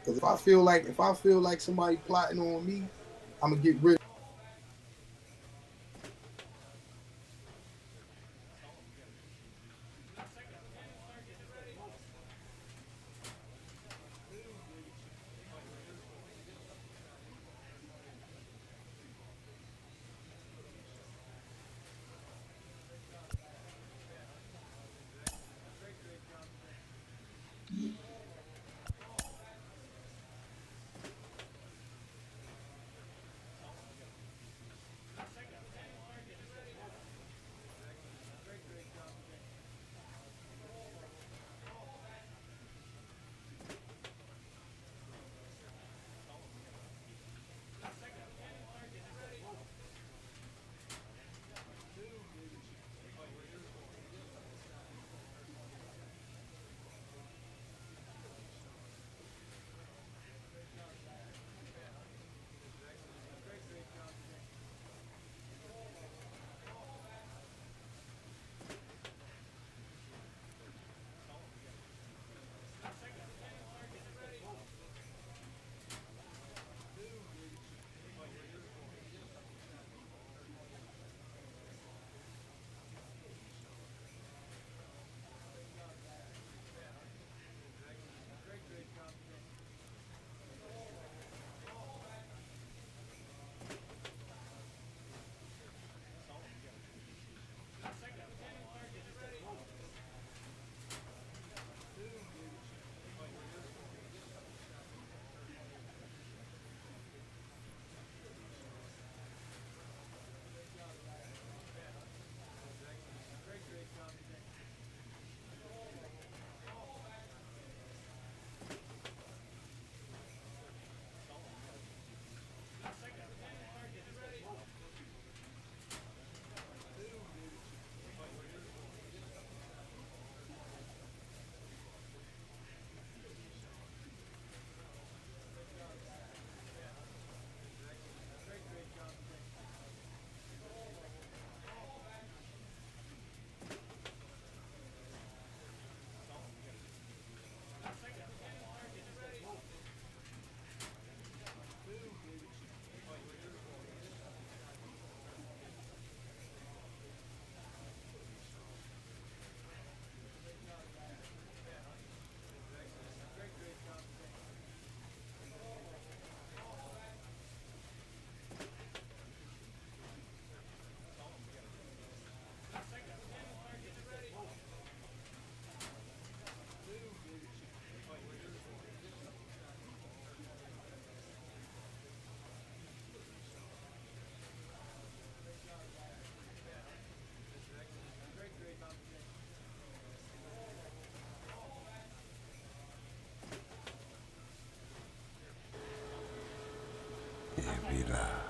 Because if I feel like somebody plotting on me, I'm gonna get rid. Yeah, be live.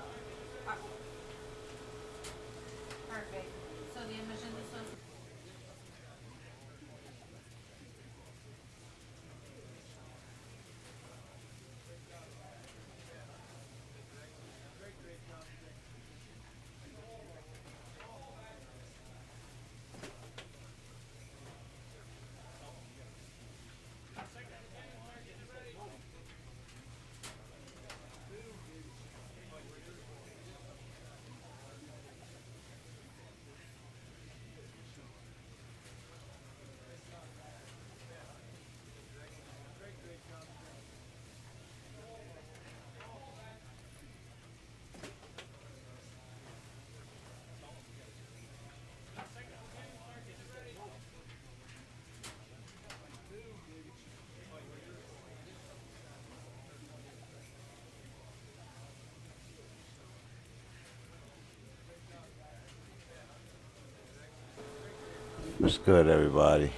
What's good, everybody?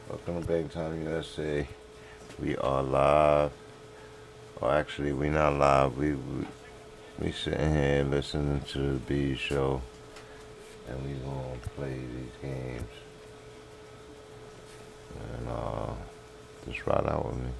Welcome to Big Time USA. We are live. Or actually, we not live. We sitting here listening to the B show, and we gonna play these games. And just ride out with me.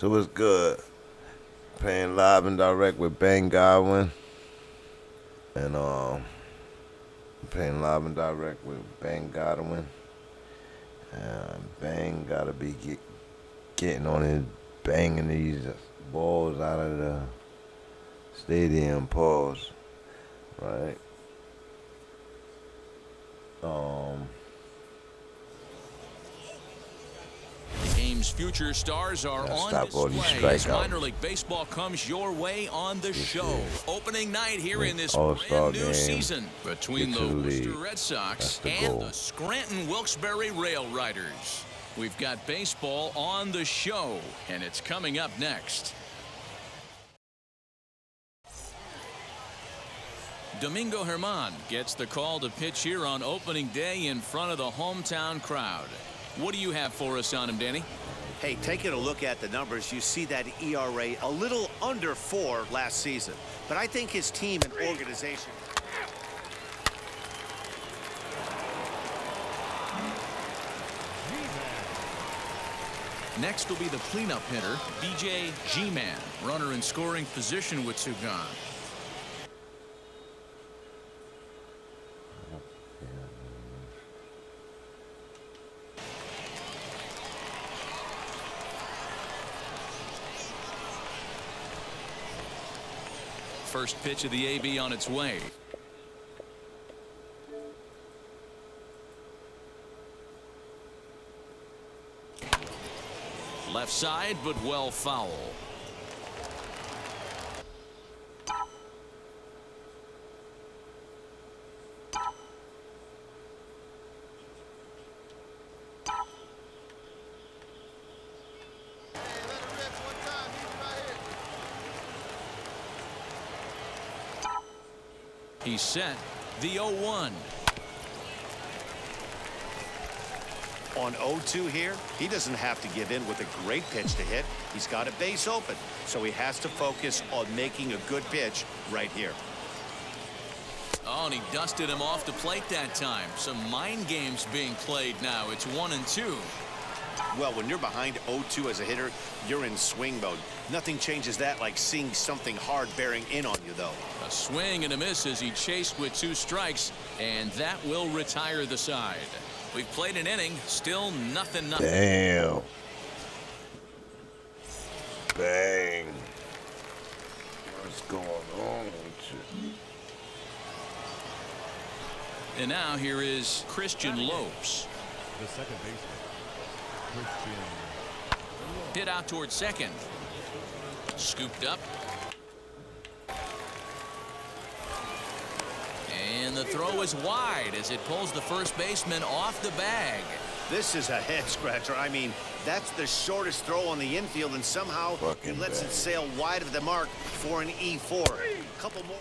So it's good. Playing live and direct with Ben Godwin. And playing live and direct with Ben Godwin. Ben gotta be getting on his banging these balls out of the stadium. Pause. Right. Game's future stars are on display as minor league baseball comes your way on the show. Opening night here in this brand new season between the Worcester Red Sox and the Scranton Wilkes-Barre Rail Riders. We've got baseball on the show, and it's coming up next. Domingo Germán gets the call to pitch here on opening day in front of the hometown crowd. What do you have for us on him, Danny? Hey, taking a look at the numbers, you see that ERA a little under 4 last season. But I think his team and organization. Next will be the cleanup hitter, DJ G-Man, runner in scoring position with 2 gone. First pitch of the AB on its way. Left side, but well foul. He's set. The 0-1. On 0-2 here, he doesn't have to give in with a great pitch to hit. He's got a base open, so he has to focus on making a good pitch right here. Oh, and he dusted him off the plate that time. Some mind games being played now. It's 1-2. Well, when you're behind 0-2 as a hitter, you're in swing mode. Nothing changes that like seeing something hard bearing in on you, though. A swing and a miss as he chased with 2 strikes, and that will retire the side. We've played an inning, still nothing. Damn. Bang. What's going on with you? And now here is Christian Lopes. The second baseman, Christian. Hit out towards second. Scooped up. And the throw is wide as it pulls the first baseman off the bag. This is a head scratcher. I mean, that's the shortest throw on the infield, and somehow he lets it sail wide of the mark for an E4. A couple more.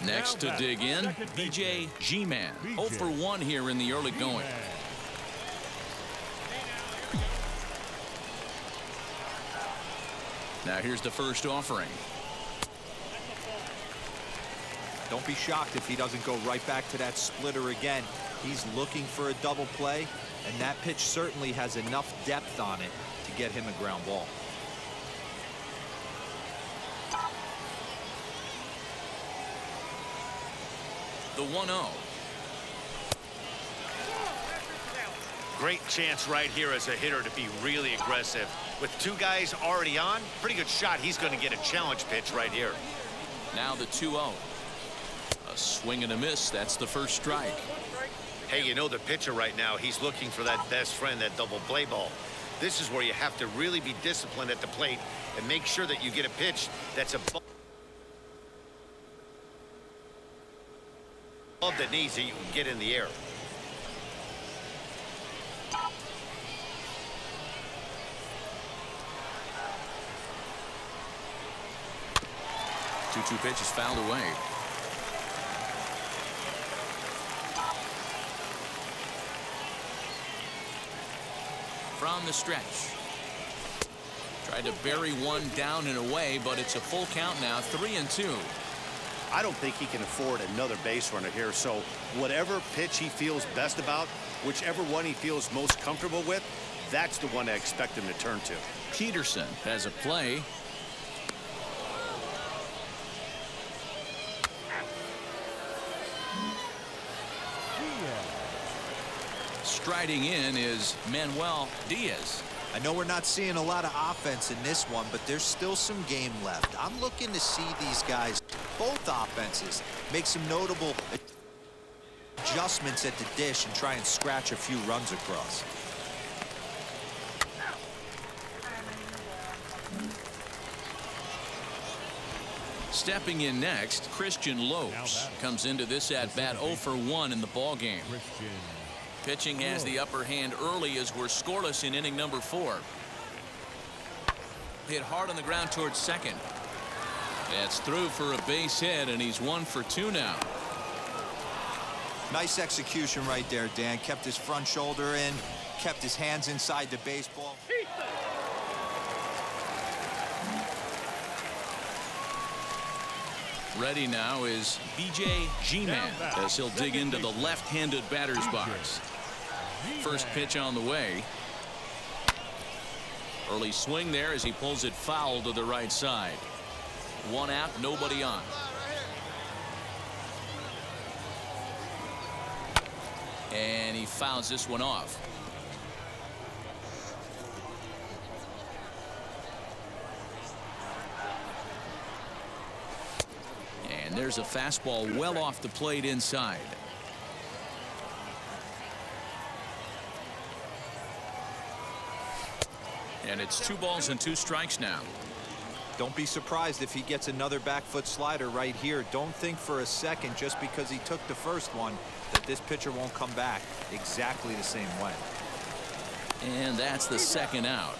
Next to dig in, DJ G-Man. 0 for 1 here in the early going. Now here's the first offering. Don't be shocked if he doesn't go right back to that splitter again. He's looking for a double play, and that pitch certainly has enough depth on it to get him a ground ball. The 1-0. Great chance right here as a hitter to be really aggressive. With 2 guys already on, pretty good shot. He's going to get a challenge pitch right here. Now the 2-0. A swing and a miss. That's the first strike. Hey, you know the pitcher right now, he's looking for that best friend, that double play ball. This is where you have to really be disciplined at the plate and make sure that you get a pitch that's above the knees that you can get in the air. Two pitch is fouled away. from the stretch. Tried to bury one down and away, but it's a full count now, 3-2. I don't think he can afford another base runner here, so whatever pitch he feels best about, whichever one he feels most comfortable with, that's the one I expect him to turn to. Peterson has a play. Striding in is Manuel Diaz. I know we're not seeing a lot of offense in this one, but there's still some game left. I'm looking to see these guys, both offenses, make some notable adjustments at the dish and try and scratch a few runs across. Stepping in next, Christian Lopes comes into this at-bat 0 for 1 in the ball game. Pitching has the upper hand early as we're scoreless in inning number 4. Hit hard on the ground towards second. That's through for a base hit, and he's 1 for 2 now. Nice execution right there, Dan. Kept his front shoulder in, kept his hands inside the baseball. Ready now is B.J. G-Man as he'll dig into the left-handed batter's box. First pitch on the way. Early swing there as he pulls it foul to the right side. 1 out, nobody on. And he fouls this one off. And there's a fastball well off the plate inside. And it's 2 balls and 2 strikes now. Don't be surprised if he gets another back foot slider right here. Don't think for a second, just because he took the first one, that this pitcher won't come back exactly the same way. And that's the second out.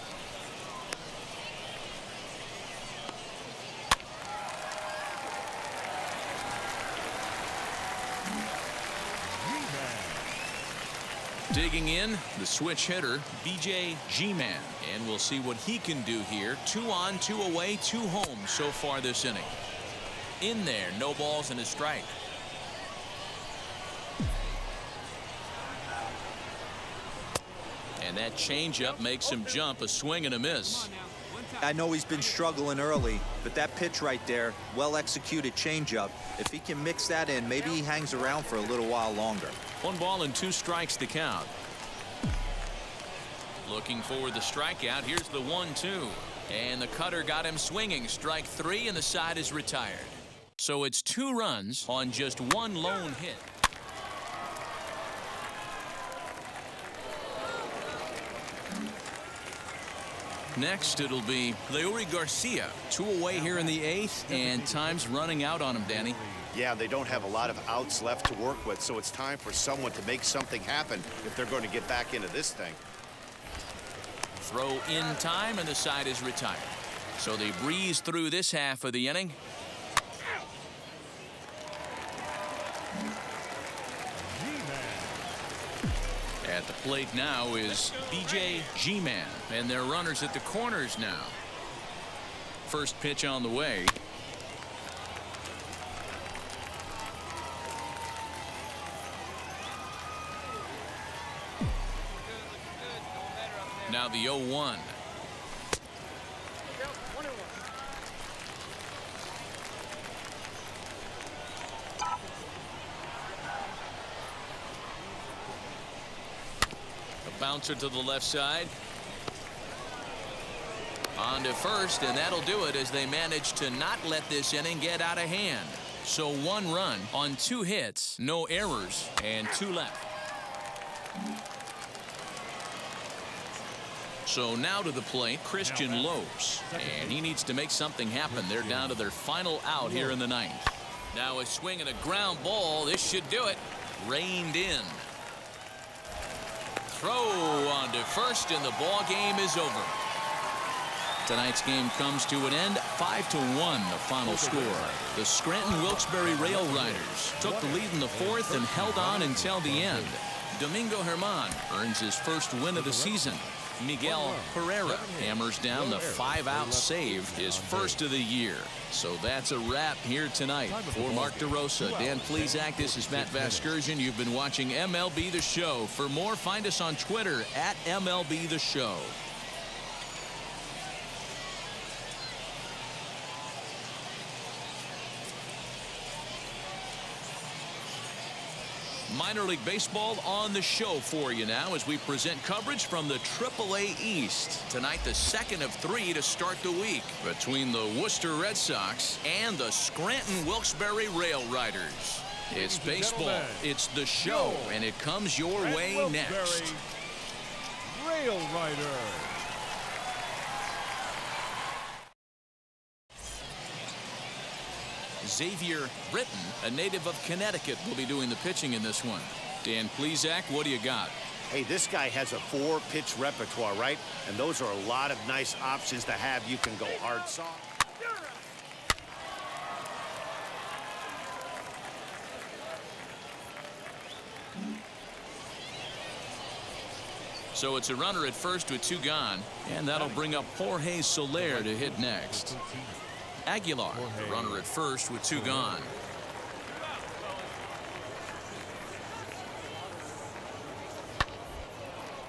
Digging in, the switch hitter, B.J. G-Man. And we'll see what he can do here. 2 on, 2 away, 2 home so far this inning. In there, no balls and a strike. And that changeup makes him jump, a swing and a miss. I know he's been struggling early, but that pitch right there, well executed changeup. If he can mix that in, maybe he hangs around for a little while longer. 1 ball and 2 strikes to count. Looking for the strikeout. Here's the 1-2. And the cutter got him swinging. Strike 3, and the side is retired. So it's 2 runs on just 1 lone hit. Next, it'll be Leury Garcia. 2 away here in the 8th, and time's running out on him, Danny. Yeah, they don't have a lot of outs left to work with, so it's time for someone to make something happen if they're going to get back into this thing. Throw in time, and the side is retired. So they breeze through this half of the inning. At the plate now is B.J. G-Man, and they're runners at the corners now. First pitch on the way. Now the 0-1. A bouncer to the left side. On to first, and that'll do it as they manage to not let this inning get out of hand. So 1 run on 2 hits, no errors, and 2 left. So now to the plate, Christian Lopes, and he needs to make something happen. They're down to their final out here in the 9th. Now a swing and a ground ball. This should do it. Reined in. Throw on to first, and the ball game is over. Tonight's game comes to an end, 5-1, the final score. The Scranton Wilkes-Barre Rail Riders took the lead in the 4th and held on until the end. Domingo Germán earns his first win of the season. Miguel Pereira hammers down the 5-out save, his first of the year. So that's a wrap here tonight. For Mark DeRosa, Dan Plesac, this is Matt Vasgersian. You've been watching MLB The Show. For more, find us on Twitter at MLB The Show. Minor League Baseball on the show for you now as we present coverage from the AAA East. Tonight, the second of 3 to start the week between the Worcester Red Sox and the Scranton Wilkes-Barre Rail Riders. It's baseball, it's the show, and it comes your way next. Rail Rider. Xavier Britton, a native of Connecticut, will be doing the pitching in this one. Dan Plesac, what do you got? Hey, this guy has a 4-pitch repertoire, right? And those are a lot of nice options to have. You can go hard, soft. So it's a runner at first with 2 gone, and that'll bring up Jorge Soler to hit next. Aguilar, the runner at first with 2 gone.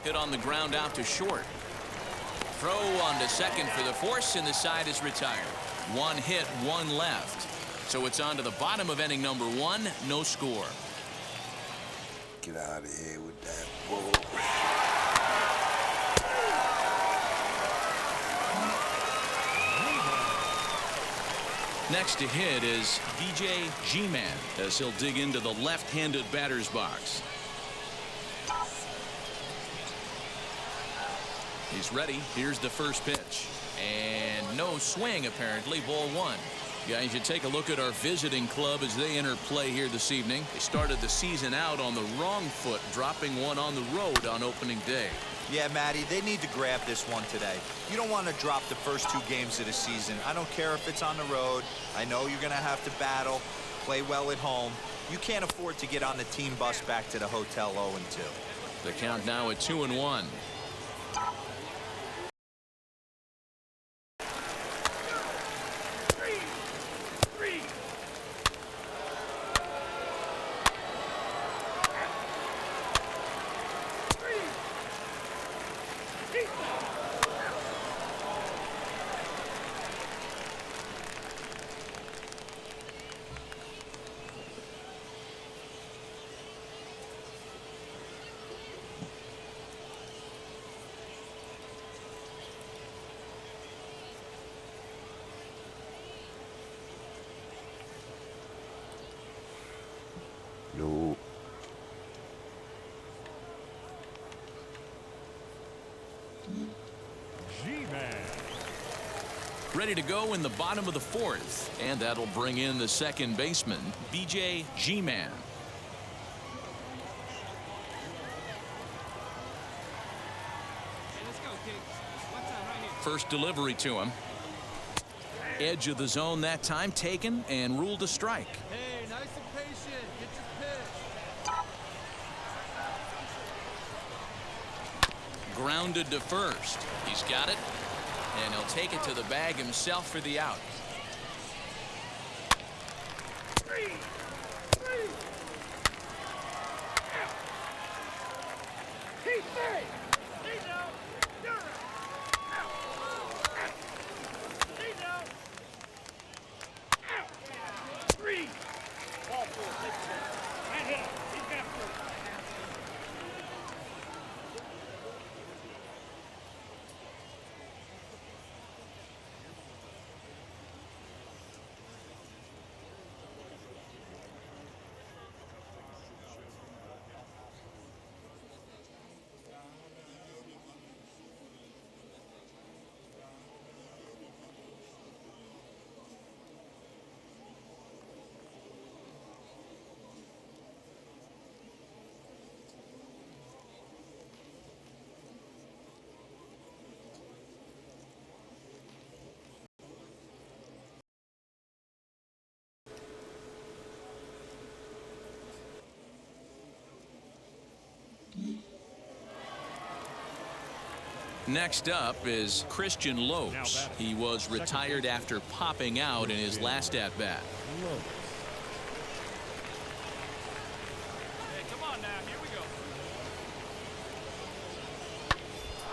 Hit on the ground out to short. Throw on to second for the force, and the side is retired. 1 hit, 1 left. So it's on to the bottom of inning number 1, no score. Get out of here with that bull. Next to hit is DJ G-Man as he'll dig into the left-handed batter's box. He's ready. Here's the first pitch. And no swing, apparently. Ball 1. Guys, you take a look at our visiting club as they enter play here this evening. They started the season out on the wrong foot, dropping 1 on the road on opening day. Yeah, Matty, they need to grab this one today. You don't want to drop the first 2 games of the season. I don't care if it's on the road. I know you're going to have to battle, play well at home. You can't afford to get on the team bus back to the hotel 0-2. The count now at 2-1. No. G-Man. Ready to go in the bottom of the 4th, and that'll bring in the second baseman, BJ G-Man. First delivery to him. Edge of the zone that time taken and ruled a strike. Hey, nice and patient. Get your pitch. Grounded to first. He's got it, and he'll take it to the bag himself for the out. Next up is Christian Lopes. He was retired after popping out in his last at-bat. Hey, come on now. Here we go.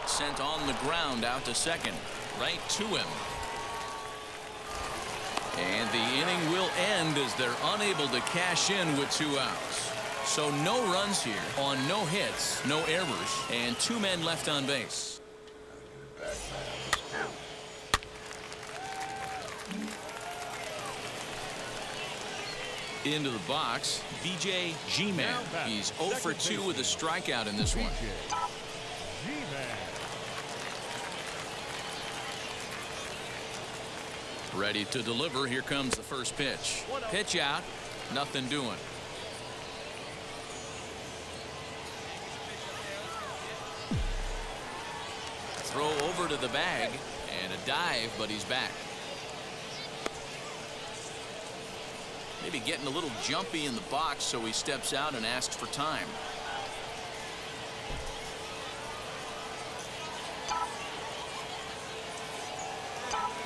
Sent on the ground out to second. Right to him. And the inning will end as they're unable to cash in with 2 outs. So no runs here on no hits, no errors, and 2 men left on base. Into the box, BJ G-Man. He's 0 for 2 with a strikeout in this one. Ready to deliver. Here comes the first pitch. Pitch out. Nothing doing. Throw over to the bag and a dive, but he's back. Maybe getting a little jumpy in the box, so he steps out and asks for time.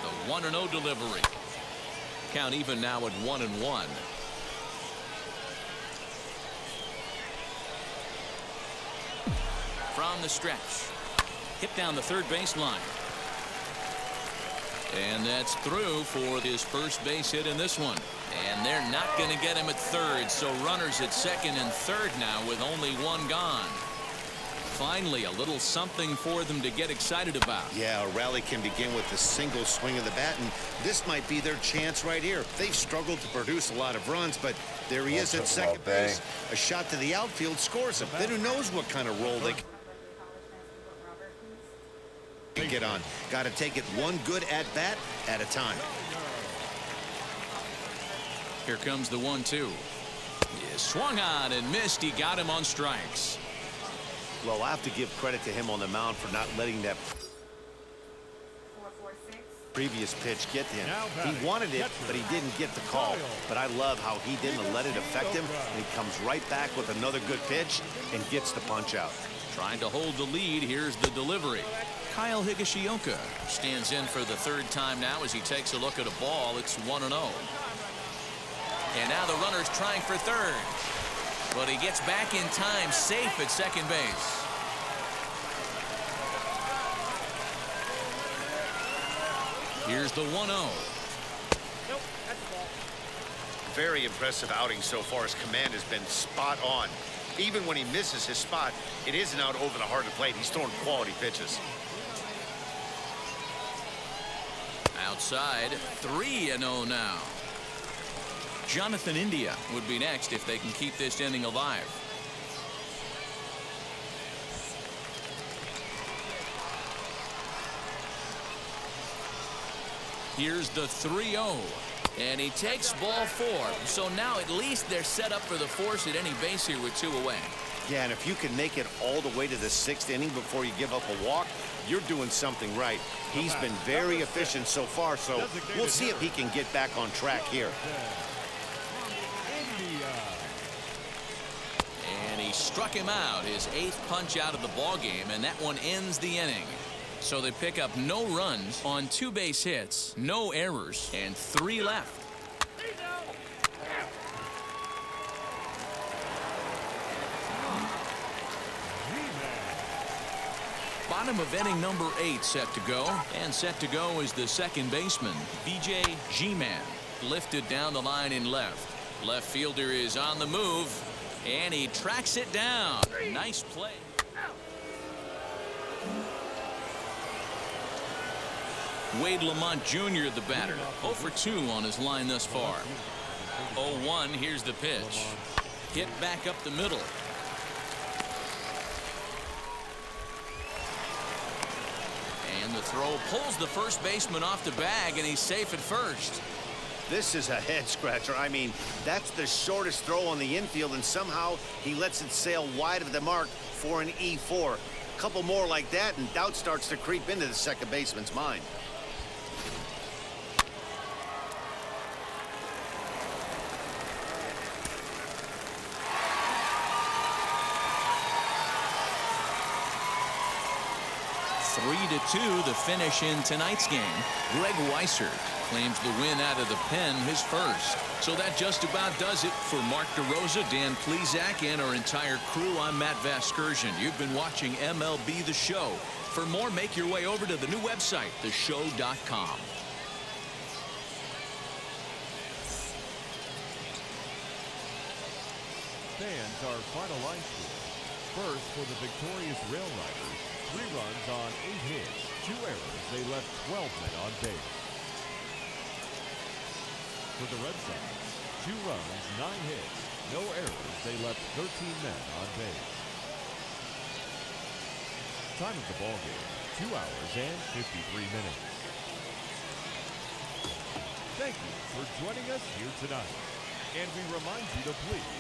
The 1-0 delivery. Count even now at 1-1. From the stretch. Hit down the third baseline. And that's through for his first base hit in this one. And they're not going to get him at third, so runners at second and third now with only 1 gone. Finally, a little something for them to get excited about. Yeah, a rally can begin with a single swing of the bat, and this might be their chance right here. They've struggled to produce a lot of runs, but there he is at second base. A shot to the outfield scores him. Then who knows what kind of role they can get on. Got to take it one good at bat at a time. Here comes the 1-2. He swung on and missed. He got him on strikes. Well, I have to give credit to him on the mound for not letting that previous pitch get to him. He wanted it, but he didn't get the call. But I love how he didn't let it affect him, and he comes right back with another good pitch and gets the punch out. Trying to hold the lead. Here's the delivery. Kyle Higashioka stands in for the 3rd time now as he takes a look at a ball. It's 1-0. And now the runner's trying for third. But he gets back in time, safe at second base. Here's the 1-0. Nope, that's a ball. Very impressive outing so far. His command has been spot on. Even when he misses his spot, it isn't out over the heart of the plate. He's throwing quality pitches. Outside, 3-0 now. Jonathan India would be next if they can keep this inning alive. Here's the 3-0. And he takes ball 4. So now at least they're set up for the force at any base here with 2 away. Yeah, and if you can make it all the way to the 6th inning before you give up a walk, you're doing something right. He's been very efficient so far, so we'll see if he can get back on track here. And he struck him out, his 8th punch out of the ball game, and that one ends the inning. So they pick up no runs on 2 base hits, no errors, and 3 left. Bottom of inning number 8 set to go, and set to go is the second baseman, BJ G-Man, lifted down the line in left. Left fielder is on the move, and he tracks it down. Nice play. Wade Lamont Jr. the batter, 0 for 2 on his line thus far. 0-1, here's the pitch. Hit back up the middle. And the throw pulls the first baseman off the bag, and he's safe at first. This is a head scratcher. I mean, that's the shortest throw on the infield, and somehow he lets it sail wide of the mark for an E4. A couple more like that, and doubt starts to creep into the second baseman's mind. 3-2 the finish in tonight's game. Greg Weissert claims the win out of the pen, his first. So that just about does it for Mark DeRosa, Dan Plesac, and our entire crew. I'm Matt Vasgersian. You've been watching MLB The Show. For more, make your way over to the new website, theshow.com. Fans, our final line score. First, for the victorious Rail Riders, 3 runs on 8 hits, 2 errors. They left 12 men on base. For the Red Sox, 2 runs, 9 hits, no errors. They left 13 men on base. Time of the ball game, 2 hours and 53 minutes. Thank you for joining us here tonight. And we remind you to please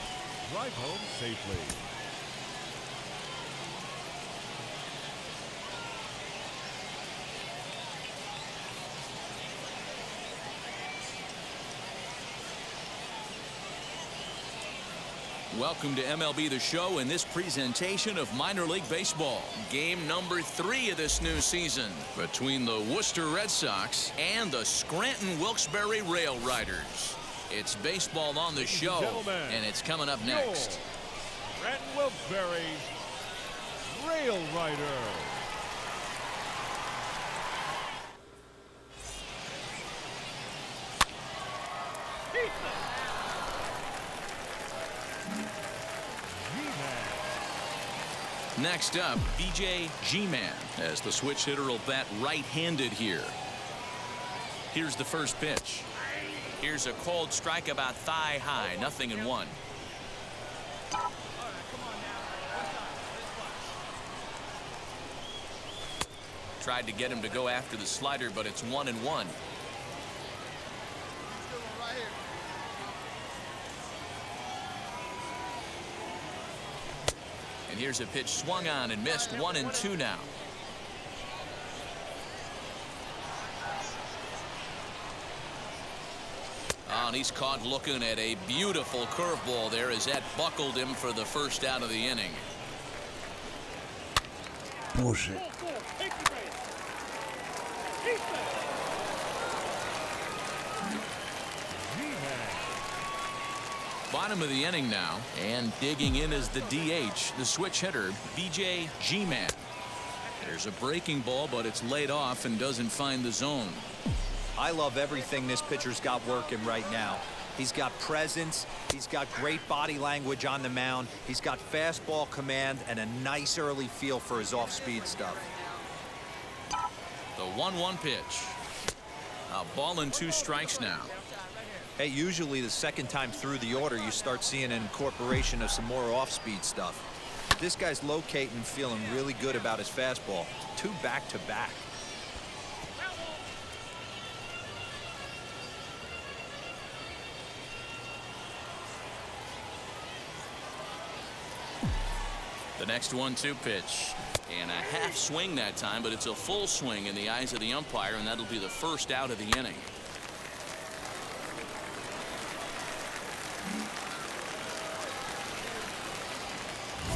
drive home safely. Welcome to MLB The Show in this presentation of minor league baseball. Game number 3 of this new season between the Worcester Red Sox and the Scranton Wilkes-Barre Rail Riders. It's baseball on the show, and it's coming up next. Scranton Wilkes-Barre Rail Rider. Next up, BJ G-Man, as the switch hitter will bat right-handed here. Here's the first pitch. Here's a cold strike about thigh high, 0-1. Tried to get him to go after the slider, but it's 1-1. And here's a pitch swung on and missed, 1-2 now. Oh, and he's caught looking at a beautiful curveball there as that buckled him for the first out of the inning. Bullshit. Bottom of the inning now, and digging in as the DH, the switch hitter, BJ G-Man. There's a breaking ball, but it's laid off and doesn't find the zone. I love everything this pitcher's got working right now. He's got presence, he's got great body language on the mound, he's got fastball command and a nice early feel for his off-speed stuff. The 1-1 pitch. A ball and 2 strikes now. Hey, usually the second time through the order you start seeing an incorporation of some more off-speed stuff. But this guy's locating and feeling really good about his fastball. 2 back-to-back. The next 1-2 pitch. And a half swing that time, but it's a full swing in the eyes of the umpire, and that'll be the first out of the inning.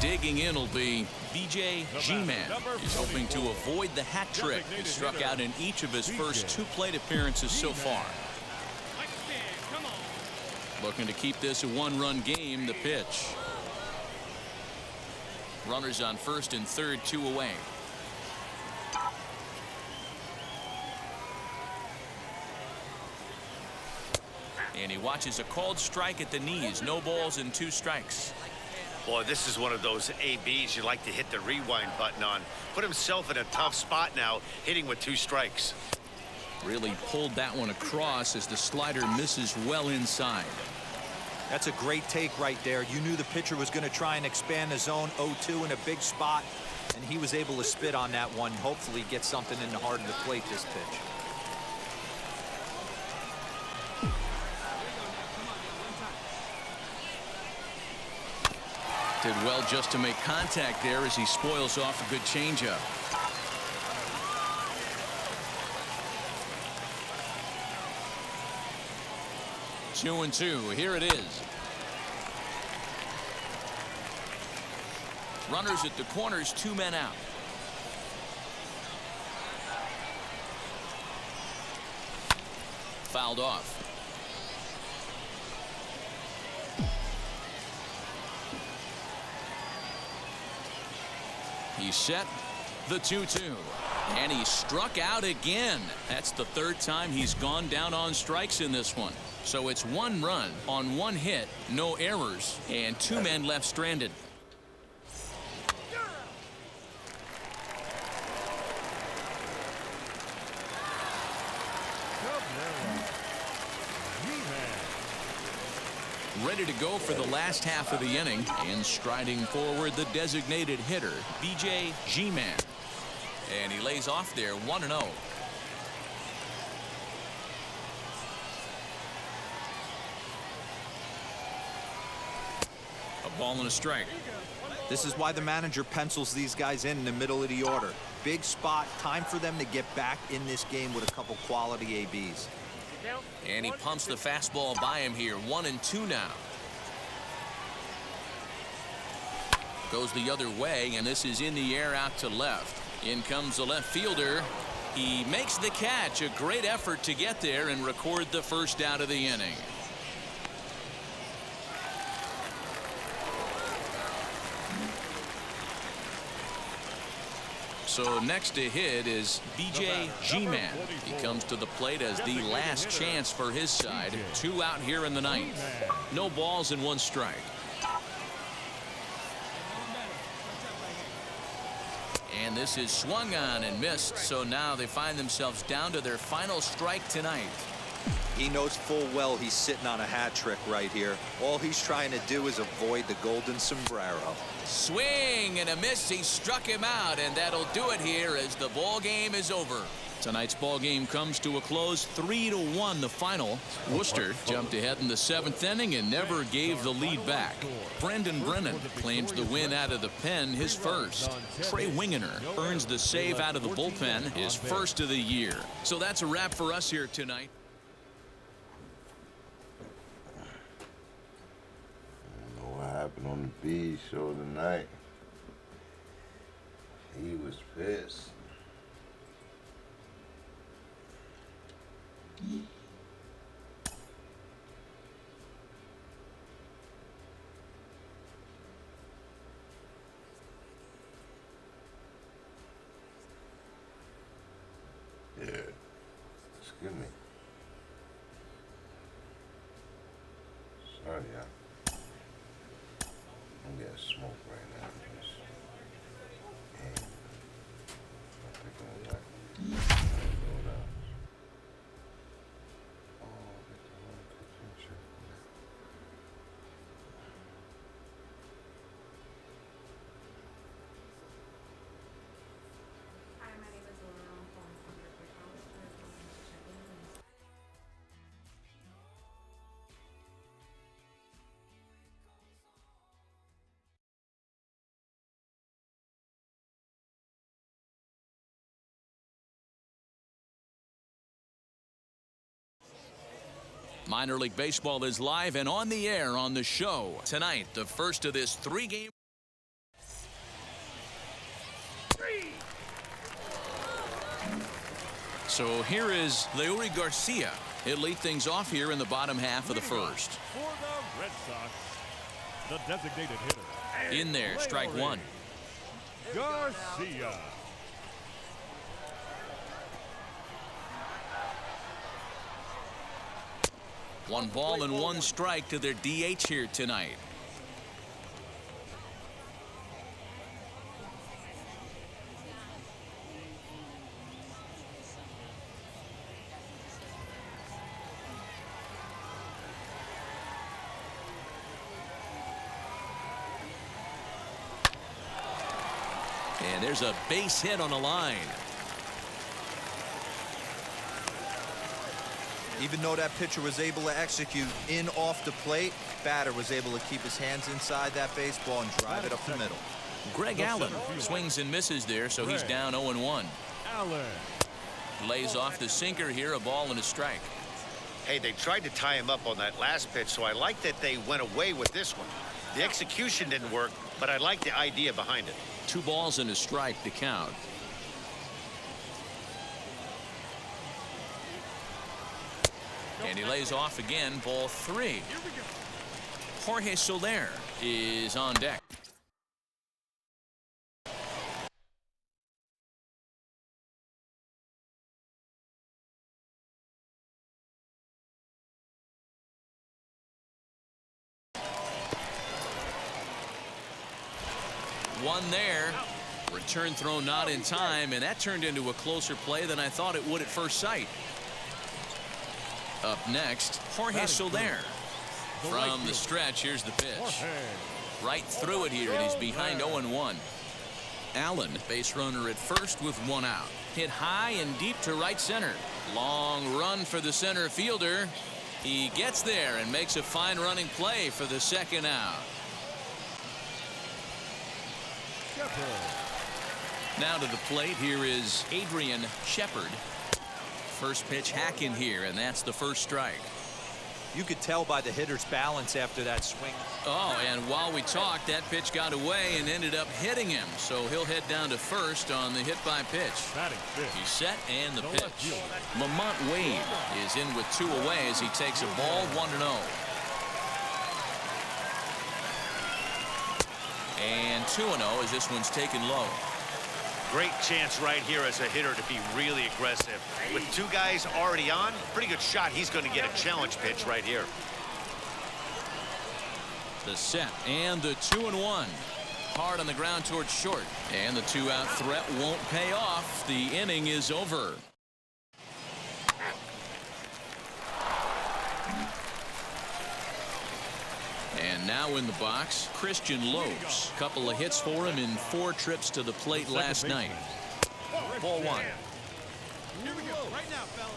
Digging in will be BJ G-Man. He's hoping to avoid the hat trick. He struck out in each of his first 2 plate appearances so far. Looking to keep this a 1-run game. The pitch. Runners on first and third, 2 away. And he watches a called strike at the knees. No balls and 2 strikes. Boy, this is one of those ABs you like to hit the rewind button on. Put himself in a tough spot now, hitting with 2 strikes. Really pulled that one across as the slider misses well inside. That's a great take right there. You knew the pitcher was going to try and expand the zone 0-2 in a big spot, and he was able to spit on that one. Hopefully get something in the heart of the plate this pitch. Did well just to make contact there as he spoils off a good changeup. Two and two. Here it is. Runners at the corners, 2 men out. fouled off. He set the 2-2. And he struck out again. That's the third time he's gone down on strikes in this one. So it's 1 run on 1 hit, no errors, and 2 men left stranded. Ready to go for the last half of the inning, and striding forward the designated hitter, BJ G-Man. And he lays off there 1-0. A ball and a strike. This is why the manager pencils these guys in the middle of the order. Big spot, time for them to get back in this game with a couple quality ABs. And he pumps the fastball by him here. 1-2 now. Goes the other way, and this is in the air out to left. In comes the left fielder. He makes the catch. A great effort to get there and record the first out of the inning. So next to hit is BJ G-Man. He comes to the plate as the last chance for his side. 2 out here in the 9th. No balls and 1 strike. And this is swung on and missed. So now they find themselves down to their final strike tonight. He knows full well he's sitting on a hat trick right here. All he's trying to do is avoid the golden sombrero. Swing and a miss. He struck him out, and that'll do it here as the ball game is over. Tonight's ball game comes to a close, 3-1 the final. Worcester jumped ahead in the 7th inning and never gave the lead back. Brendan Brennan claims the win out of the pen, his first. Trey Wingener earns the save out of the bullpen, his first of the year. So that's a wrap for us here tonight. I don't know what happened on the B show tonight. He was pissed. Yeah. Excuse me. Sorry, I'm getting smoke right now. And I'm picking it up. Minor League Baseball is live and on the air on the show. Tonight, the first of this 3-game. So here is Leury Garcia. He'll lead things off here in the bottom half of the first. For the Red Sox, the designated hitter. In there, strike 1. Garcia. One ball and 1 strike to their DH here tonight. And there's a base hit on the line. Even though that pitcher was able to execute in off the plate, batter was able to keep his hands inside that baseball and drive it up the middle. Greg Allen swings and misses there, so he's down 0-1. Allen Lays off the sinker here, a ball and a strike. Hey, they tried to tie him up on that last pitch, so I like that they went away with this one. The execution didn't work, but I like the idea behind it. 2 balls and a strike to count. And he lays off again, ball 3. Jorge Soler is on deck. One there. Return throw not in time, and that turned into a closer play than I thought it would at first sight. Up next, Jorge Soler. From the stretch, here's the pitch. Right through it here, and he's behind 0-1. Allen, base runner at first with 1 out. Hit high and deep to right center. Long run for the center fielder. He gets there and makes a fine running play for the 2nd out. Now to the plate, here is Adrian Shepard. First pitch hacking here, and that's the first strike. You could tell by the hitter's balance after that swing. Oh, and while we talked, that pitch got away and ended up hitting him. So he'll head down to first on the hit by pitch. He's set, and the pitch. Lamont Wade is in with 2 away as he takes a ball 1-0. And 2-0 as this one's taken low. Great chance right here as a hitter to be really aggressive. With 2 guys already on, pretty good shot. He's going to get a challenge pitch right here. The set and the 2-1. Hard on the ground towards short. And the 2-out threat won't pay off. The inning is over. And now in the box, Christian Lopes. Couple of hits for him in 4 trips to the plate last night. Ball 1. Here we go. Right now, fellas.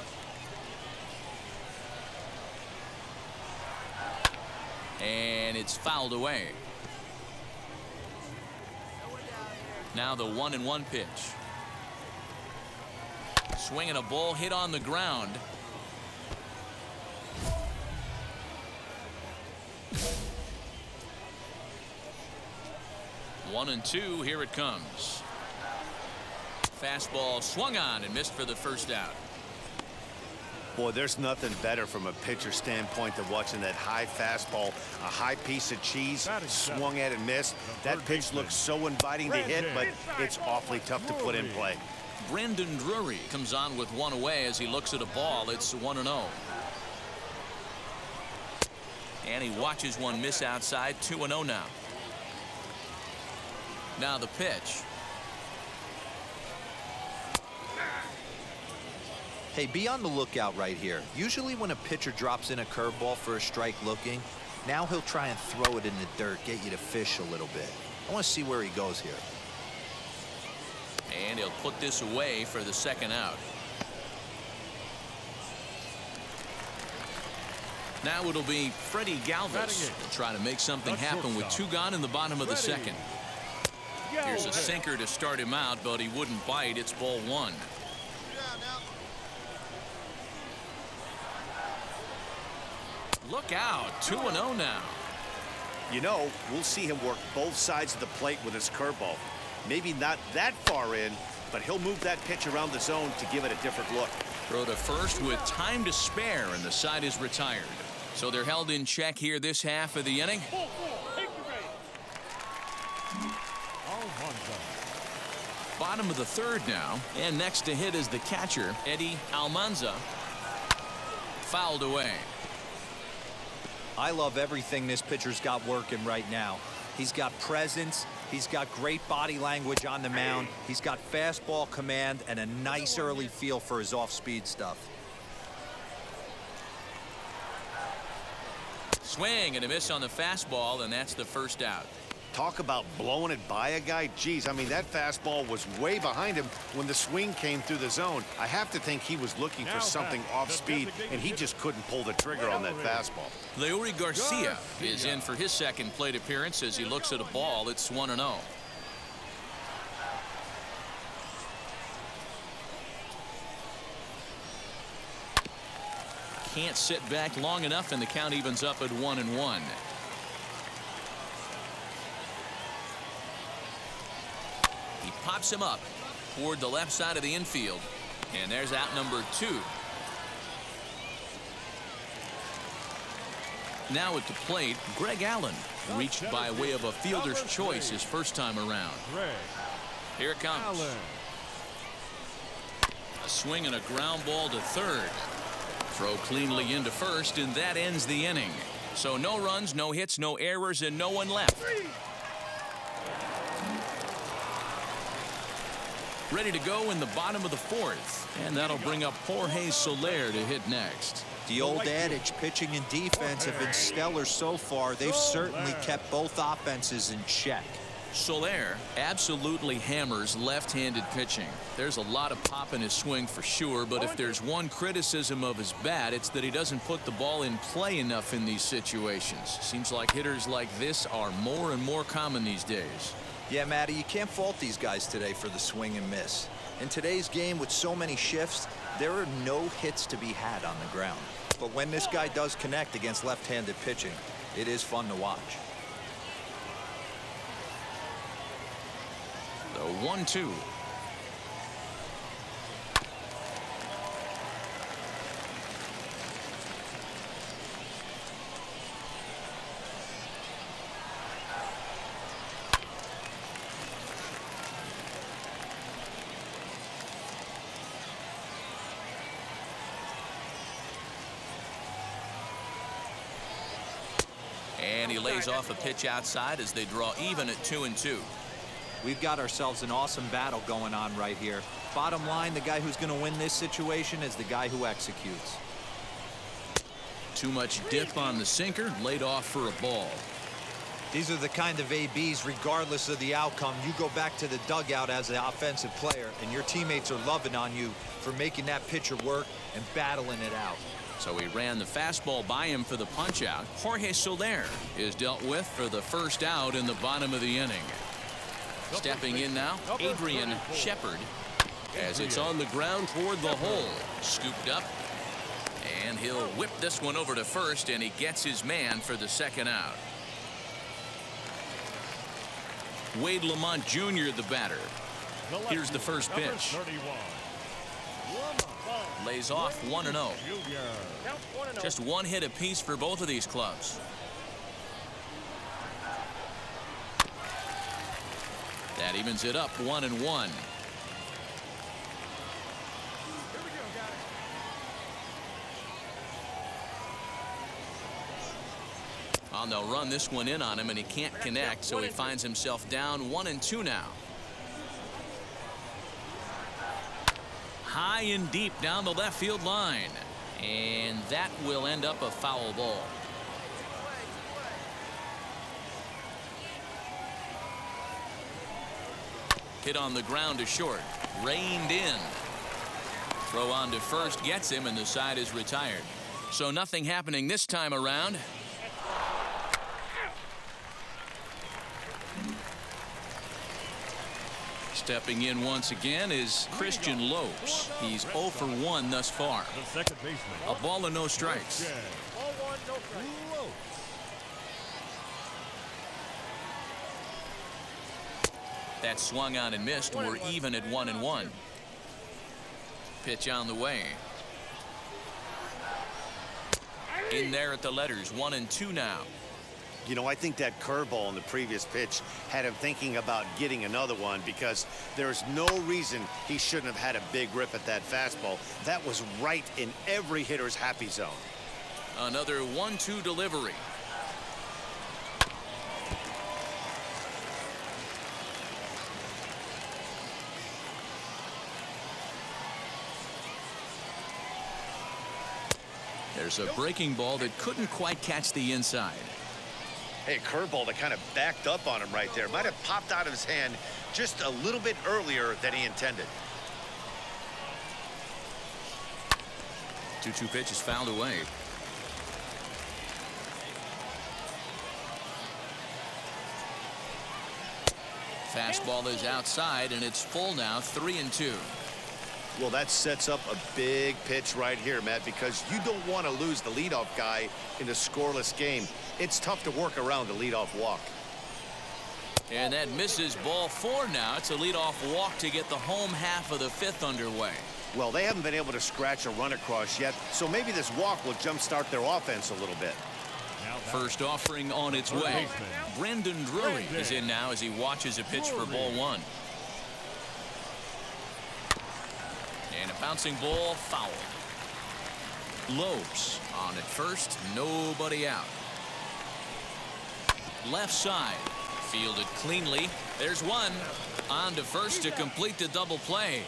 And it's fouled away. Now the 1-1 pitch. Swinging a ball hit on the ground. One and 2, here it comes. Fastball swung on and missed for the first out. Boy, there's nothing better from a pitcher standpoint than watching that high fastball, a high piece of cheese, swung at and missed. That pitch looks so inviting to hit, but it's awfully tough to put in play. Brandon Drury comes on with 1 away as he looks at a ball. It's 1-0. And he watches one miss outside. 2-0 now. Now the pitch. Hey, be on the lookout right here. Usually when a pitcher drops in a curveball for a strike looking, now he'll try and throw it in the dirt, get you to fish a little bit. I want to see where he goes here. And he'll put this away for the 2nd out. Now it'll be Freddie Galvis. He'll try to make something happen with 2 gone in the bottom of the 2nd. Here's a sinker to start him out, but he wouldn't bite. It's ball 1. Look out. 2-0 now. You know, we'll see him work both sides of the plate with his curveball. Maybe not that far in, but he'll move that pitch around the zone to give it a different look. Throw to first with time to spare, and the side is retired. So they're held in check here this half of the inning. Bottom of the 3rd now, and next to hit is the catcher, Eddie Almanza. Fouled away. I love everything this pitcher's got working right now. He's got presence. He's got great body language on the mound. He's got fastball command and a nice early feel for his off-speed stuff. Swing and a miss on the fastball, and that's the 1st out. Talk about blowing it by a guy. Geez, I mean, that fastball was way behind him when the swing came through the zone. I have to think he was looking for something off speed, and he just couldn't pull the trigger on that fastball. Leury Garcia is in for his 2nd plate appearance as he looks at a ball. It's 1-0. Can't sit back long enough, and the count evens up at 1-1. He pops him up toward the left side of the infield, and there's out number 2. Now at the plate, Greg Allen, reached by way of a fielder's choice his first time around. Here it comes. A swing and a ground ball to third. Throw cleanly into first, and that ends the inning. So no runs, no hits, no errors, and no one left. Ready to go in the bottom of the fourth, and that'll bring up Jorge Soler to hit next. The old adage, pitching and defense have been stellar so far. They've certainly kept both offenses in check. Soler absolutely hammers left-handed pitching. There's a lot of pop in his swing for sure, but if there's one criticism of his bat, it's that he doesn't put the ball in play enough in these situations. Seems like hitters like this are more and more common these days. Yeah, Matty, you can't fault these guys today for the swing and miss. In today's game with so many shifts, there are no hits to be had on the ground. But when this guy does connect against left-handed pitching, it is fun to watch. The 1-2. And he lays off a pitch outside as they draw even at 2-2. We've got ourselves an awesome battle going on right here. Bottom line, the guy who's going to win this situation is the guy who executes. Too much dip on the sinker, laid off for a ball. These are the kind of ABs, regardless of the outcome, you go back to the dugout as an offensive player, and your teammates are loving on you for making that pitcher work and battling it out. So he ran the fastball by him for the punch-out. Jorge Soler is dealt with for the first out in the bottom of the inning. Stepping in now, Adrian Shepard, as it's on the ground toward the hole. Scooped up, and he'll whip this one over to first, and he gets his man for the second out. Wade Lamont Jr., the batter. Here's the first pitch. Lays off 1-0. Just one hit apiece for both of these clubs. That evens it up 1-1. Well, they'll run this one in on him, and he can't connect, so he finds himself down 1-2 now. High and deep down the left field line, and that will end up a foul ball. Hit on the ground to short, reined in. Throw on to first gets him, and the side is retired. So nothing happening this time around. Stepping in once again is Christian Lopes. He's 0 for 1 thus far. A ball and no strikes. That swung on and missed. We're even at 1-1. Pitch on the way. In there at the letters, 1-2 now. You know, I think that curveball in the previous pitch had him thinking about getting another one, because there's no reason he shouldn't have had a big rip at that fastball. That was right in every hitter's happy zone. Another 1-2 delivery. There's a breaking ball that couldn't quite catch the inside. Hey, curveball that kind of backed up on him right there. Might have popped out of his hand just a little bit earlier than he intended. 2-2 pitch is fouled away. Fastball is outside, and it's full now, 3-2. Well, that sets up a big pitch right here, Matt, because you don't want to lose the leadoff guy in a scoreless game. It's tough to work around the leadoff walk. And that misses ball 4 now. It's a leadoff walk to get the home half of the 5th underway. Well, they haven't been able to scratch a run across yet, so maybe this walk will jumpstart their offense a little bit. First offering on its way. Brendan Drury is in now as he watches a pitch for ball one. And a bouncing ball foul. Lopes on at first, nobody out. Left side, fielded cleanly. There's one. On to first to complete the double play.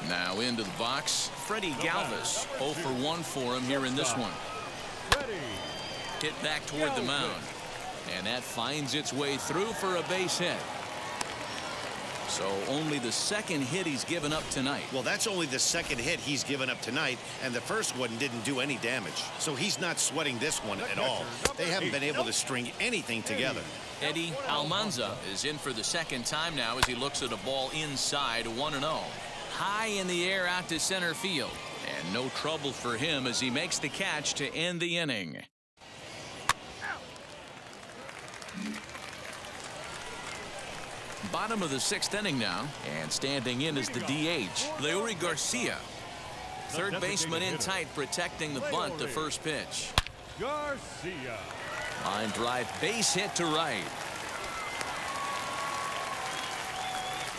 Now into the box, Freddie Galvis. 0 for 1 for him here in this one. Hit back toward the mound. And that finds its way through for a base hit. So only the second hit he's given up tonight. Well, that's only the second hit he's given up tonight, and the first one didn't do any damage. So he's not sweating this one at all. They haven't been able to string anything together. Eddie Almanza is in for the second time now as he looks at a ball inside 1-0. High in the air out to center field. And no trouble for him as he makes the catch to end the inning. Bottom of the 6th inning now, and standing in is the DH, Leury Garcia. Third baseman in tight, protecting the bunt, the first pitch. Garcia. Line drive, base hit to right.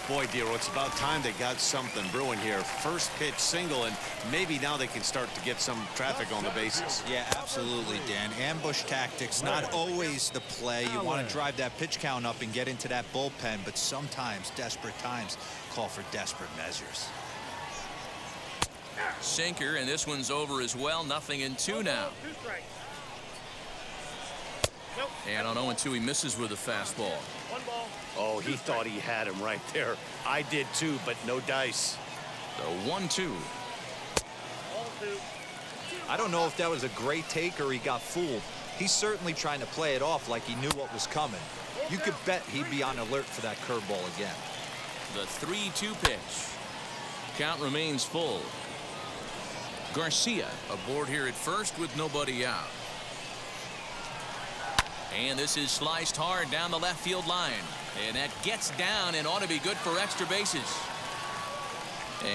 Boy, Dero, it's about time they got something brewing here. First pitch single, and maybe now they can start to get some traffic on the bases. Yeah, absolutely, Dan. Ambush tactics, not always the play. You want to drive that pitch count up and get into that bullpen, but sometimes desperate times call for desperate measures. Sinker, and this one's over as well. 0-2 now. And on 0-2, he misses with a fastball. Oh, he thought he had him right there. I did too, but no dice. The 1-2. I don't know if that was a great take or he got fooled. He's certainly trying to play it off like he knew what was coming. You could bet he'd be on alert for that curveball again. The 3-2 pitch. Count remains full. Garcia aboard here at first with nobody out. And this is sliced hard down the left field line. And that gets down and ought to be good for extra bases.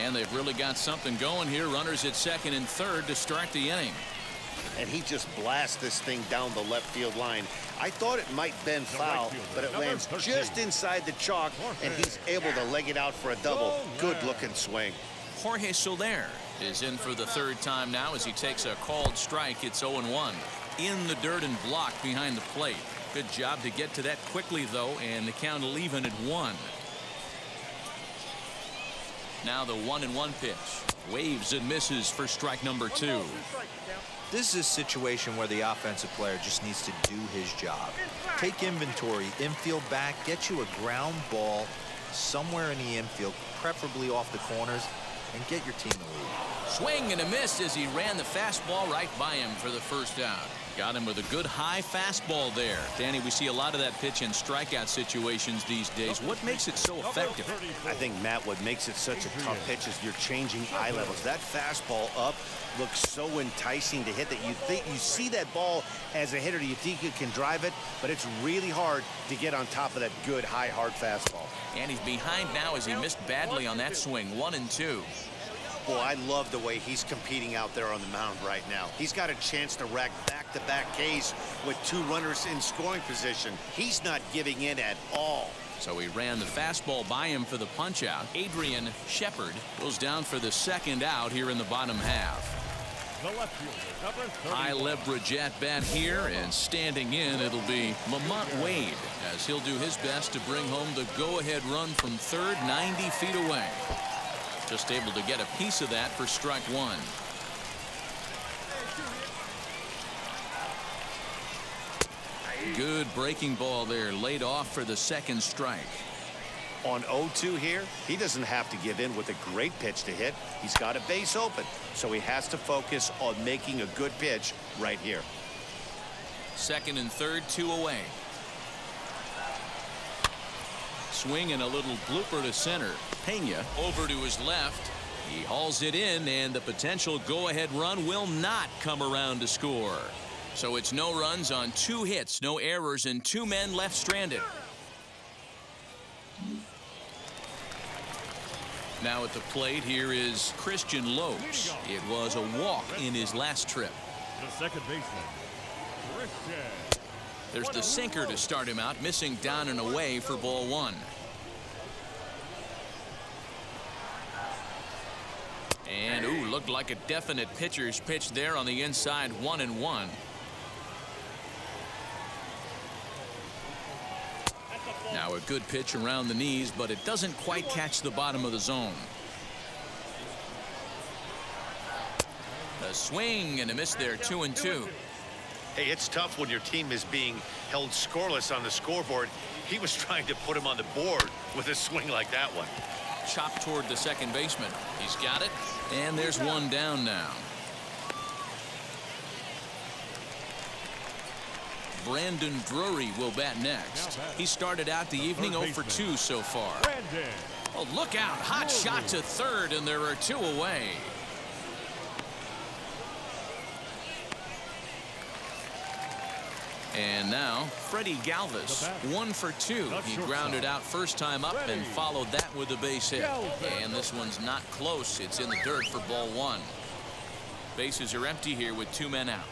And they've really got something going here. Runners at second and third to start the inning. And he just blasts this thing down the left field line. I thought it might bend foul, but it lands just inside the chalk, and he's able to leg it out for a double. Good-looking swing. Jorge Soler is in for the third time now as he takes a called strike. It's 0-1. In the dirt and blocked behind the plate. Good job to get to that quickly, though, and the count will even at 1. Now the 1-1 pitch. Waves and misses for strike number 2. This is a situation where the offensive player just needs to do his job. Take inventory, infield back, get you a ground ball somewhere in the infield, preferably off the corners, and get your team the lead. Swing and a miss as he ran the fastball right by him for the first out. Got him with a good high fastball there. Danny, we see a lot of that pitch in strikeout situations these days. What makes it so effective? I think, Matt, what makes it such a tough pitch is you're changing eye levels. That fastball up looks so enticing to hit that you see that ball as a hitter, you think you can drive it, but it's really hard to get on top of that good high hard fastball. And he's behind now as he missed badly on that swing. 1-2. Boy, I love the way he's competing out there on the mound right now. He's got a chance to rack back-to-back Ks with 2 runners in scoring position. He's not giving in at all. So he ran the fastball by him for the punch-out. Adrian Shepard goes down for the second out here in the bottom half. High leverage at bat here, and standing in, it'll be Lamont Wade as he'll do his best to bring home the go-ahead run from third, 90 feet away. Just able to get a piece of that for strike 1. Good breaking ball there, laid off for the second strike. On 0-2 here, he doesn't have to give in with a great pitch to hit. He's got a base open, so he has to focus on making a good pitch right here. Second and third, 2 away. Swing and a little blooper to center. Pena over to his left. He hauls it in, and the potential go-ahead run will not come around to score. So it's no runs on 2 hits, no errors, and 2 men left stranded. Now at the plate here is Christian Lopes. It was a walk in his last trip. The second baseman, Christian. There's the sinker to start him out, missing down and away for ball one. And ooh, looked like a definite pitcher's pitch there on the inside, 1-1. Now a good pitch around the knees, but it doesn't quite catch the bottom of the zone. A swing and a miss there, 2-2. Hey, it's tough when your team is being held scoreless on the scoreboard. He was trying to put him on the board with a swing like that one. Chopped toward the second baseman. He's got it, and there's one down now. Brandon Drury will bat next. He started out the evening 0 for 2 so far. Oh, look out. Hot shot to third, and there are 2 away. And now Freddie Galvis, 1 for 2. He grounded out first time up and followed that with a base hit. And this one's not close. It's in the dirt for ball 1. Bases are empty here with 2 men out.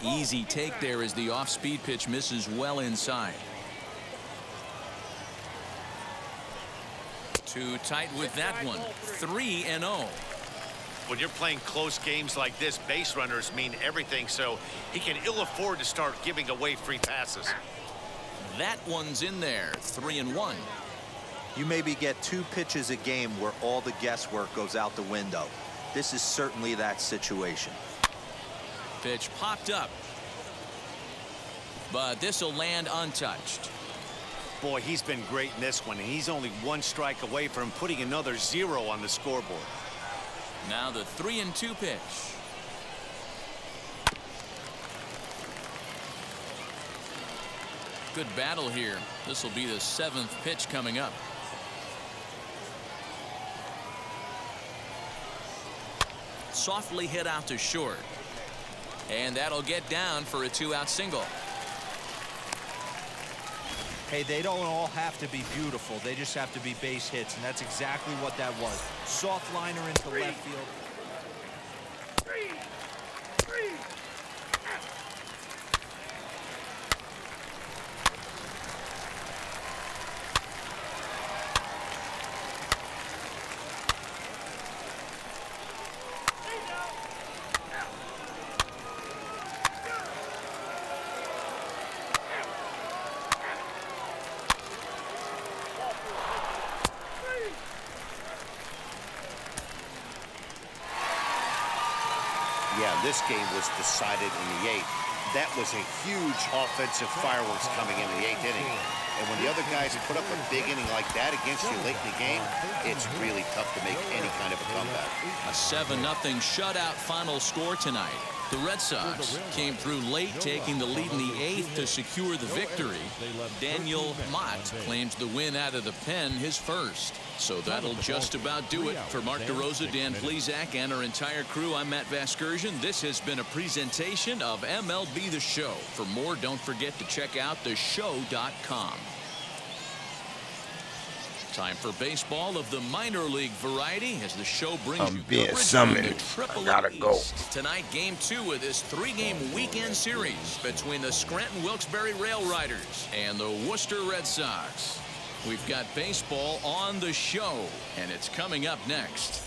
Easy take there as the off-speed pitch misses well inside. Too tight with that one. 3-0. When you're playing close games like this, base runners mean everything, so he can ill afford to start giving away free passes. That one's in there. 3-1. You maybe get 2 pitches a game where all the guesswork goes out the window. This is certainly that situation. Pitch popped up, but this will land untouched. Boy, he's been great in this one, and he's only 1 strike away from putting another 0 on the scoreboard. Now the 3-2 pitch. Good battle here. This will be the 7th pitch coming up. Softly hit out to short. And that'll get down for a 2-out single. Hey, they don't all have to be beautiful. They just have to be base hits, and that's exactly what that was. Soft liner into left field. Yeah, this game was decided in the 8th. That was a huge offensive fireworks coming in the 8th inning. And when the other guys put up a big inning like that against you late in the game, it's really tough to make any kind of a comeback. A 7-0 shutout final score tonight. The Red Sox came through late, taking the lead in the 8th to secure the victory. Daniel Mott claims the win out of the pen, his first. So that'll just about do it. For Mark DeRosa, Dan Plesac, and our entire crew, I'm Matt Vasgersian. This has been a presentation of MLB The Show. For more, don't forget to check out theshow.com. Time for baseball of the minor league variety as the show brings you being coverage summoned. from the Triple I gotta go. East. Tonight, game 2 of this 3-game weekend series between the Scranton Wilkes-Barre Rail Riders and the Worcester Red Sox. We've got baseball on the show, and it's coming up next.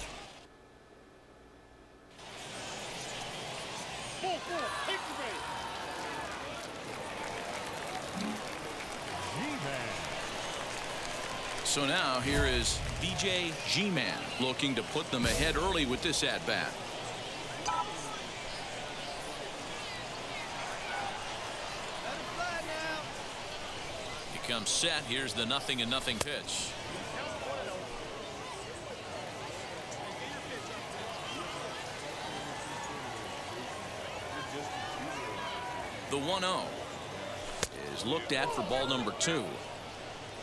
So now here is DJ G-Man looking to put them ahead early with this at-bat. He comes set. Here's the 0-0 pitch. The 1-0 is looked at for ball number 2.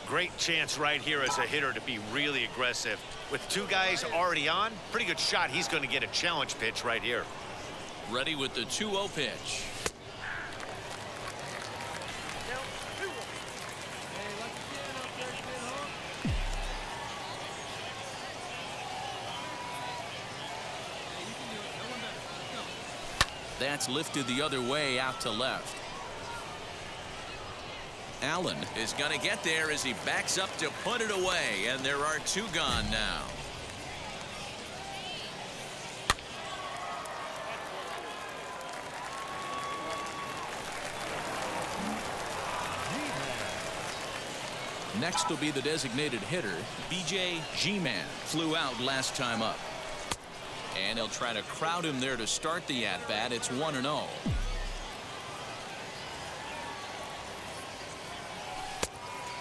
Great chance right here as a hitter to be really aggressive. With 2 guys already on, pretty good shot. He's going to get a challenge pitch right here. Ready with the 2-0 pitch. That's lifted the other way out to left. Allen is going to get there as he backs up to put it away, and there are 2 gone now. Next will be the designated hitter, B.J. G-Man. Flew out last time up. And he'll try to crowd him there to start the at-bat. It's 1-0.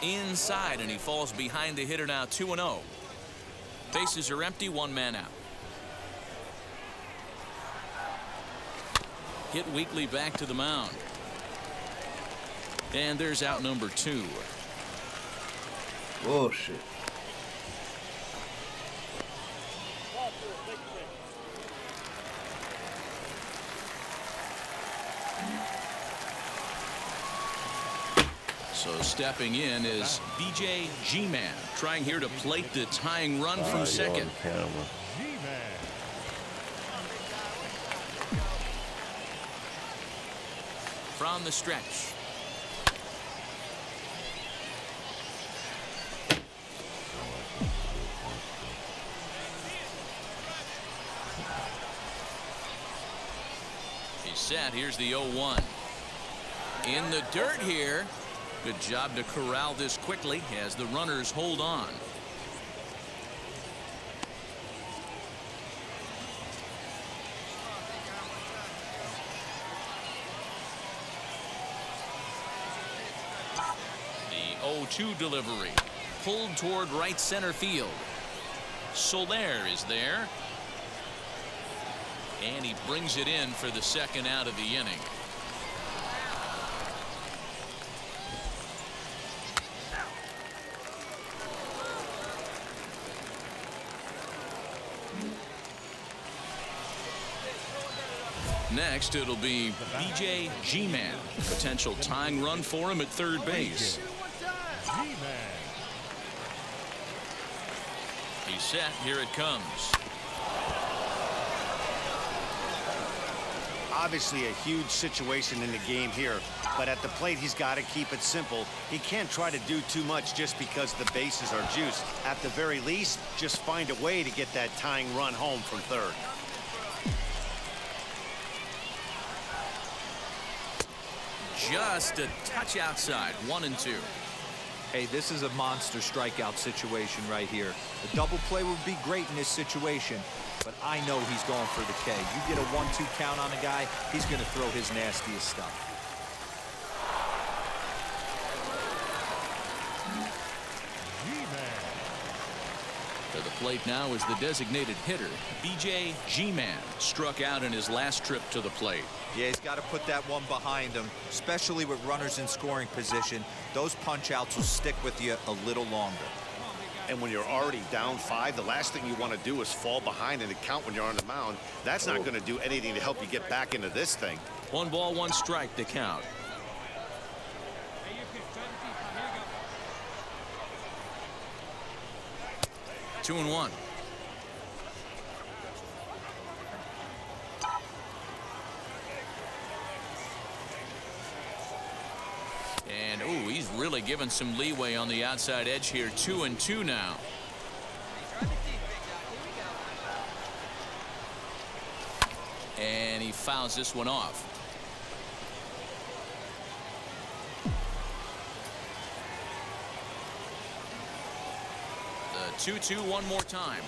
Inside, and he falls behind the hitter now, 2-0. Bases are empty, 1 man out. Hit weakly back to the mound. And there's out number 2. Bullshit. So stepping in is B.J. G-Man, trying here to plate the tying run from second. From the stretch. He's set. Here's the 0-1. In the dirt here. Good job to corral this quickly as the runners hold on. The 0-2 delivery pulled toward right center field. Soler is there. And he brings it in for the second out of the inning. Next, it'll be B.J. G-Man. Potential tying run for him at third base. He's set. Here it comes. Obviously a huge situation in the game here, but at the plate he's got to keep it simple. He can't try to do too much just because the bases are juiced. At the very least, just find a way to get that tying run home from third. Just a touch outside. 1-2. Hey, this is a monster strikeout situation right here. A double play would be great in this situation, but I know he's going for the K. You get a 1-2 count on a guy, he's going to throw his nastiest stuff. To the plate now is the designated hitter, B.J. G-Man. Struck out in his last trip to the plate. Yeah, he's got to put that one behind him, especially with runners in scoring position. Those punch-outs will stick with you a little longer. And when you're already down 5, the last thing you want to do is fall behind in the count when you're on the mound. That's not going to do anything to help you get back into this thing. 1 ball, 1 strike to count. Two and 1. And ooh, he's really given some leeway on the outside edge here. 2-2 now. And he fouls this one off. The 2-2 one more time.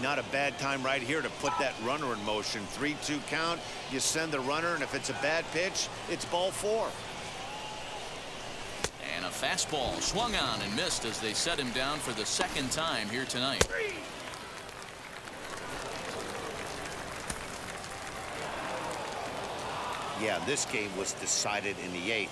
Not a bad time right here to put that runner in motion. 3-2 count. You send the runner, and if it's a bad pitch, it's ball 4. And a fastball swung on and missed as they set him down for the second time here tonight. Yeah, this game was decided in the 8th.